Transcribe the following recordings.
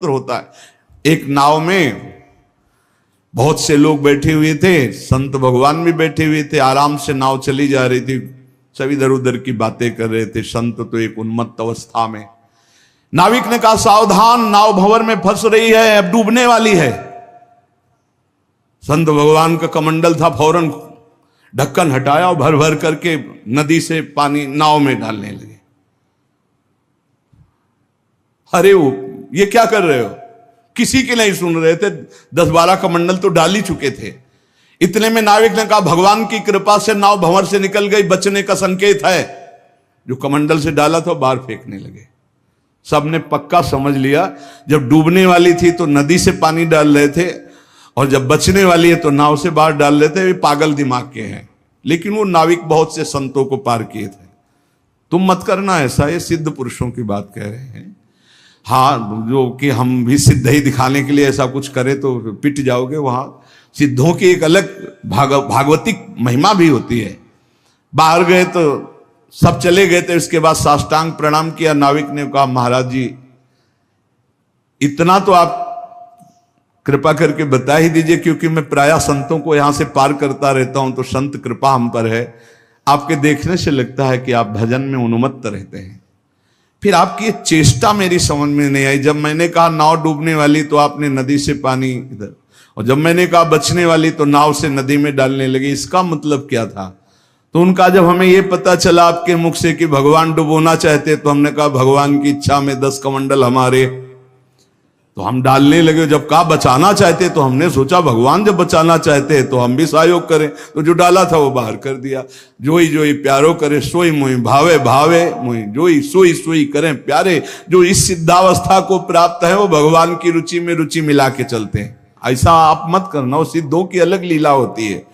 होता है। एक नाव में बहुत से लोग बैठे हुए थे, संत भगवान भी बैठे हुए थे, आराम से नाव चली जा रही थी, सब इधर उधर की बातें कर रहे थे। संत तो एक उन्मत्त अवस्था में। नाविक ने कहा, सावधान, नाव भंवर में फंस रही है, अब डूबने वाली है। संत भगवान का कमंडल था, फौरन ढक्कन हटाया और भर भर करके नदी से पानी नाव में डालने लगे। अरे वो ये क्या कर रहे हो? किसी के नहीं सुन रहे थे, 10-12 कमंडल तो डाल ही चुके थे। इतने में नाविक ने कहा, भगवान की कृपा से नाव भंवर से निकल गई, बचने का संकेत है। जो कमंडल से डाला था बाहर फेंकने लगे। सबने पक्का समझ लिया, जब डूबने वाली थी तो नदी से पानी डाल रहे थे, और जब बचने वाली है तो नाव से बाहर डाल रहे थे। वे पागल दिमाग के हैं। लेकिन वो नाविक बहुत से संतों को पार किए थे। तुम मत करना ऐसा, ये सिद्ध पुरुषों की बात कह रहे हैं। हाँ, जो कि हम भी सिद्ध ही दिखाने के लिए ऐसा कुछ करें तो पिट जाओगे। वहां सिद्धों की एक अलग भागवतिक महिमा भी होती है। बाहर गए तो सब चले गए थे, उसके बाद साष्टांग प्रणाम किया। नाविक ने कहा, महाराज जी इतना तो आप कृपा करके बता ही दीजिए, क्योंकि मैं प्रायः संतों को यहां से पार करता रहता हूं, तो संत कृपा हम पर है। आपके देखने से लगता है कि आप भजन में उन्मत्त रहते हैं। फिर आपकी चेष्टा मेरी समझ में नहीं आई। जब मैंने कहा नाव डूबने वाली तो आपने नदी से पानी इधर, और जब मैंने कहा बचने वाली तो नाव से नदी में डालने लगे। इसका मतलब क्या था? तो उनका जब हमें यह पता चला आपके मुख से कि भगवान डुबोना चाहते, तो हमने कहा भगवान की इच्छा में 10 कमंडल हमारे, तो हम डालने लगे। जब कहा बचाना चाहते, तो हमने सोचा भगवान जब बचाना चाहते हैं तो हम भी सहयोग करें। तो जो डाला था वो बाहर कर दिया। जोई जोई प्यारो करे सोई मोई भावे, भावे मोई जोई, सोई सोई करें प्यारे। जो इस सिद्धावस्था को प्राप्त है वो भगवान की रुचि में रुचि मिला के चलते हैं। ऐसा आप मत करना, वो सिद्धों की अलग लीला होती है।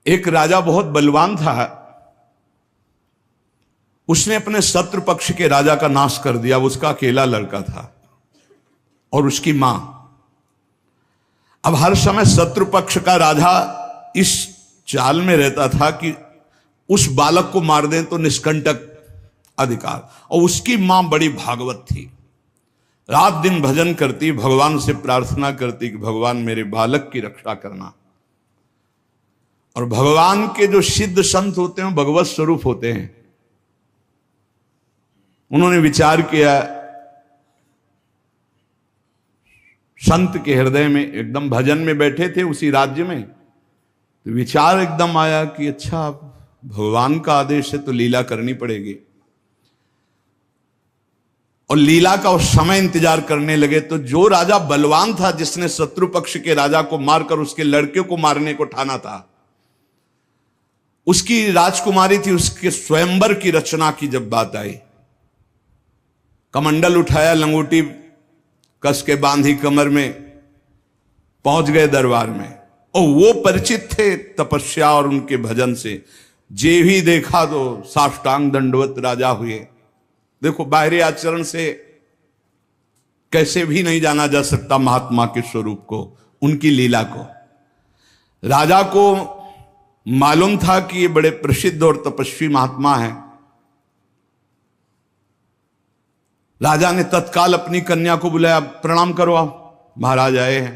एक राजा बहुत बलवान था, उसने अपने शत्रु पक्ष के राजा का नाश कर दिया। उसका अकेला लड़का था और उसकी मां। अब हर समय शत्रु पक्ष का राजा इस चाल में रहता था कि उस बालक को मार दें तो निष्कंटक अधिकार। और उसकी मां बड़ी भागवत थी, रात दिन भजन करती, भगवान से प्रार्थना करती कि भगवान मेरे बालक की रक्षा करना। और भगवान के जो सिद्ध संत होते हैं भगवत स्वरूप होते हैं। उन्होंने विचार किया, संत के हृदय में, एकदम भजन में बैठे थे उसी राज्य में, तो विचार एकदम आया कि अच्छा भगवान का आदेश है तो लीला करनी पड़ेगी। और लीला का उस समय इंतजार करने लगे। तो जो राजा बलवान था, जिसने शत्रु पक्ष के राजा को मारकर उसके लड़के को मारने को ठाना था, उसकी राजकुमारी थी, उसके स्वयंवर की रचना की जब बात आई, कमंडल उठाया, लंगोटी कस के बांधी कमर में, पहुंच गए दरबार में। और वो परिचित थे तपस्या और उनके भजन से। जे भी देखा तो साष्टांग दंडवत राजा हुए। देखो, बाहरी आचरण से कैसे भी नहीं जाना जा सकता महात्मा के स्वरूप को, उनकी लीला को। राजा को मालूम था कि ये बड़े प्रसिद्ध और तपस्वी महात्मा हैं। राजा ने तत्काल अपनी कन्या को बुलाया, प्रणाम करो, आप महाराज आए हैं।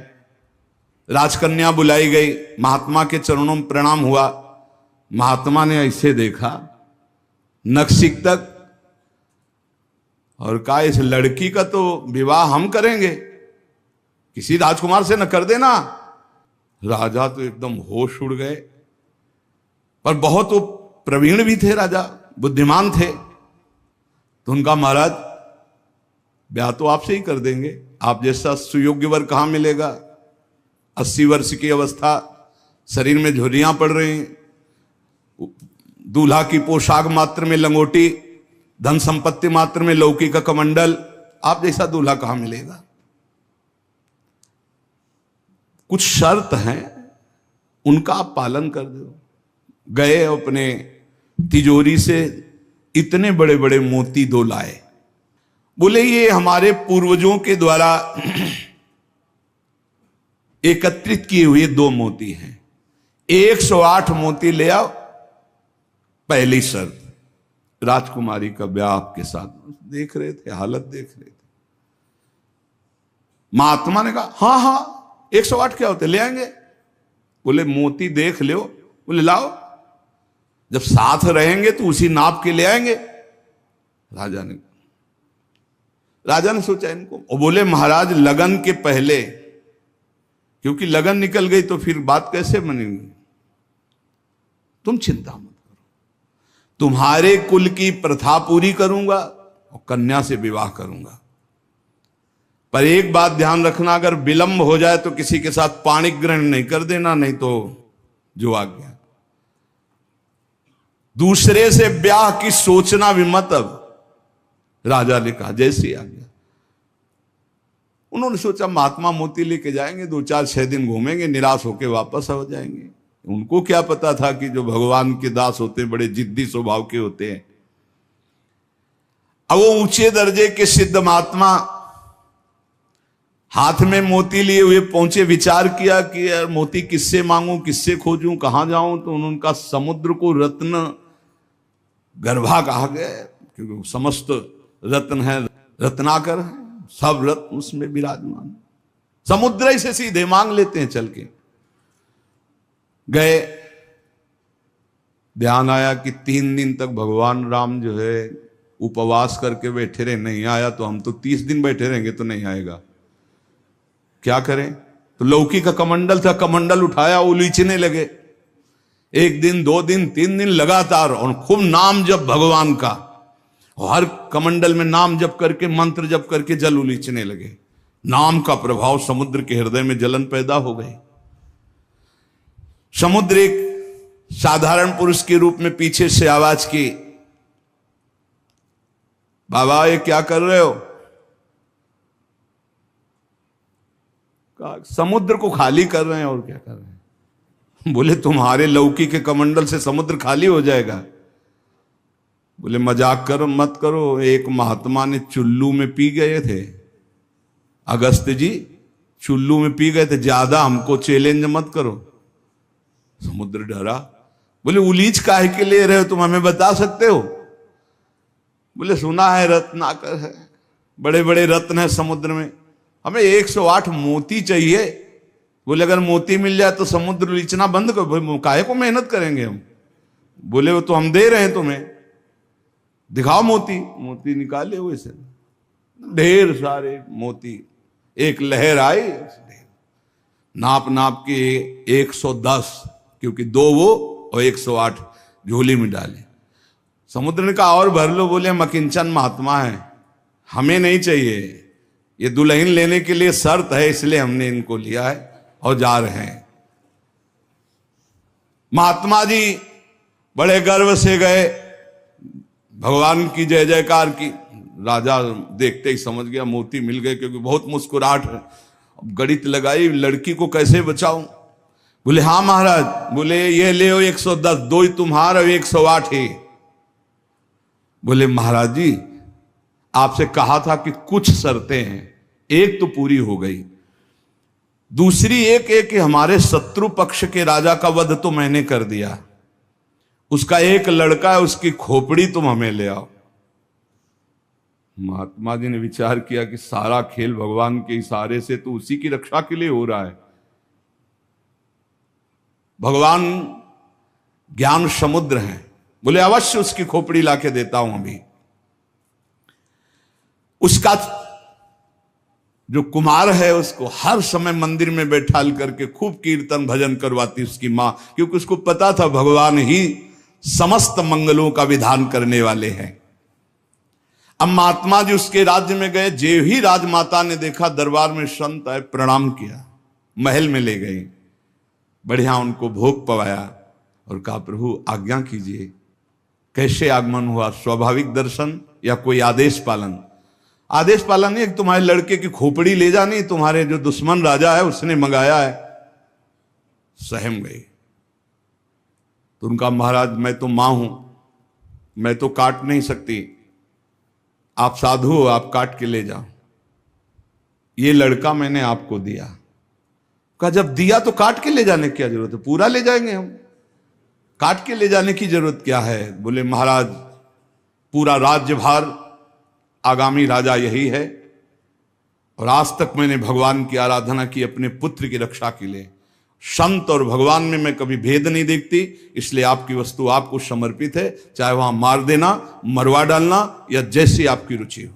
राजकन्या बुलाई गई, महात्मा के चरणों में प्रणाम हुआ। महात्मा ने ऐसे देखा नखशिख तक और कहा, इस लड़की का तो विवाह हम करेंगे, किसी राजकुमार से न कर देना। राजा तो एकदम होश उड़ गए। पर बहुत वो प्रवीण भी थे, राजा बुद्धिमान थे। तो उनका, महाराज ब्याह तो आपसे ही कर देंगे, आप जैसा सुयोग्य वर कहां मिलेगा। 80 वर्ष की अवस्था, शरीर में झुर्रियां पड़ रही, दूल्हा की पोशाक मात्र में लंगोटी, धन संपत्ति मात्र में लौकी का कमंडल, आप जैसा दूल्हा कहां मिलेगा। कुछ शर्त हैं, उनका आप पालन कर दो। गए, अपने तिजोरी से इतने बड़े बड़े मोती 2 लाए। बोले, ये हमारे पूर्वजों के द्वारा एकत्रित किए हुए 2 मोती हैं, 108 मोती ले आओ। पहली शर्त, राजकुमारी का ब्याह आपके साथ। देख रहे थे, हालत देख रहे थे। महात्मा ने कहा हाँ हाँ 108 क्या होते, ले आएंगे। बोले मोती देख लो। बोले लाओ, जब साथ रहेंगे तो उसी नाप के ले आएंगे। राजा ने सोचा इनको, और बोले महाराज लगन के पहले, क्योंकि लगन निकल गई तो फिर बात कैसे बनेगी, तुम चिंता मत करो, तुम्हारे कुल की प्रथा पूरी करूंगा और कन्या से विवाह करूंगा। पर एक बात ध्यान रखना, अगर विलंब हो जाए तो किसी के साथ पाणिक ग्रहण नहीं कर देना, नहीं तो जो आ गया। दूसरे से ब्याह की सोचना भी मत। अब राजा ने कहा जैसे आ गया। उन्होंने सोचा महात्मा मोती लेके जाएंगे, 2-4-6 दिन घूमेंगे, निराश होकर वापस हो जाएंगे। उनको क्या पता था कि जो भगवान के दास होते हैं बड़े जिद्दी स्वभाव के होते हैं। अब वो ऊंचे दर्जे के सिद्ध महात्मा हाथ में मोती लिए हुए पहुंचे। विचार किया कि यार मोती किससे मांगूं, किससे खोजूं, कहां जाऊं। तो उनका समुद्र को रत्न गर्भा कहा गया, क्योंकि समस्त रत्न है, रत्नाकर है, सब रत्न उसमें विराजमान। समुद्र ही से सीधे मांग लेते हैं चल के। गए, ध्यान आया कि 3 दिन तक भगवान राम जो है उपवास करके बैठे रहे, नहीं आया तो हम तो 30 दिन बैठे रहेंगे तो नहीं आएगा, क्या करें। तो लौकी का कमंडल था, कमंडल उठाया, उलीचने लगे। 1 दिन 2 दिन 3 दिन लगातार, और खूब नाम जप भगवान का, और हर कमंडल में नाम जप करके, मंत्र जप करके जल उलीचने लगे। नाम का प्रभाव समुद्र के हृदय में जलन पैदा हो गई। समुद्र एक साधारण पुरुष के रूप में पीछे से आवाज की, बाबा ये क्या कर रहे हो। समुद्र को खाली कर रहे हैं, और क्या कर रहे हैं। बोले तुम्हारे लौकी के कमंडल से समुद्र खाली हो जाएगा। बोले मजाक करो मत करो, एक महात्मा ने चुल्लू में पी गए थे, अगस्त जी चुल्लू में पी गए थे, ज्यादा हमको चैलेंज मत करो। समुद्र डरा। बोले उलीच काहे के ले रहे हो, तुम हमें बता सकते हो। बोले सुना है रत्नाकर है, बड़े बड़े रत्न है समुद्र में, हमें 108 मोती चाहिए। बोले अगर मोती मिल जाए तो समुद्र लीचना बंद करो, काहे को मेहनत करेंगे हम। बोले वो तो हम दे रहे हैं तुम्हें, दिखाओ मोती। मोती निकाले हुए से ढेर सारे मोती, एक लहर आई, नाप नाप के 110, क्योंकि 2 वो और 108 झोली में डाले। समुद्र ने कहा और भर लो। बोले हम अकिंचन महात्मा है, हमें नहीं चाहिए, ये दुल्हन लेने के लिए शर्त है, इसलिए हमने इनको लिया है और जा रहे हैं। महात्मा जी बड़े गर्व से गए, भगवान की जय जयकार की। राजा देखते ही समझ गया मोती मिल गए, क्योंकि बहुत मुस्कुराहट है। गणित लगाई, लड़की को कैसे बचाऊं। बोले हाँ महाराज। बोले ये ले 110, 2 ही तुम्हारा, 108 ही। बोले महाराज जी आपसे कहा था कि कुछ शर्तें हैं, एक तो पूरी हो गई, दूसरी एक है कि हमारे शत्रु पक्ष के राजा का वध तो मैंने कर दिया, उसका एक लड़का है, उसकी खोपड़ी तुम हमें ले आओ। महात्मा जी ने विचार किया कि सारा खेल भगवान के इशारे से तो उसी की रक्षा के लिए हो रहा है। भगवान ज्ञान समुद्र हैं। बोले अवश्य उसकी खोपड़ी लाके देता हूं अभी। उसका जो कुमार है उसको हर समय मंदिर में बैठाल करके खूब कीर्तन भजन करवाती उसकी मां, क्योंकि उसको पता था भगवान ही समस्त मंगलों का विधान करने वाले हैं। अब महात्मा जी उसके राज्य में गए, जे ही राजमाता ने देखा दरबार में संत आए, प्रणाम किया, महल में ले गई, बढ़िया उनको भोग पवाया और कहा प्रभु आज्ञा कीजिए, कैसे आगमन हुआ, स्वाभाविक दर्शन या कोई आदेश पालन। आदेश पालन नहीं, तुम्हारे लड़के की खोपड़ी ले जानी, तुम्हारे जो दुश्मन राजा है उसने मंगाया है। सहम गई। तो उनका महाराज मैं तो मां हूं, मैं तो काट नहीं सकती, आप साधु हो, आप काट के ले जाओ, ये लड़का मैंने आपको दिया। कहा जब दिया तो काट के ले जाने की क्या जरूरत है, पूरा ले जाएंगे हम, काट के ले जाने की जरूरत क्या है। बोले महाराज पूरा राज्यभार आगामी राजा यही है, और आज तक मैंने भगवान की आराधना की अपने पुत्र की रक्षा के लिए। संत और भगवान में मैं कभी भेद नहीं देखती, इसलिए आपकी वस्तु आपको समर्पित है, चाहे वहां मार देना, मरवा डालना या जैसी आपकी रुचि हो।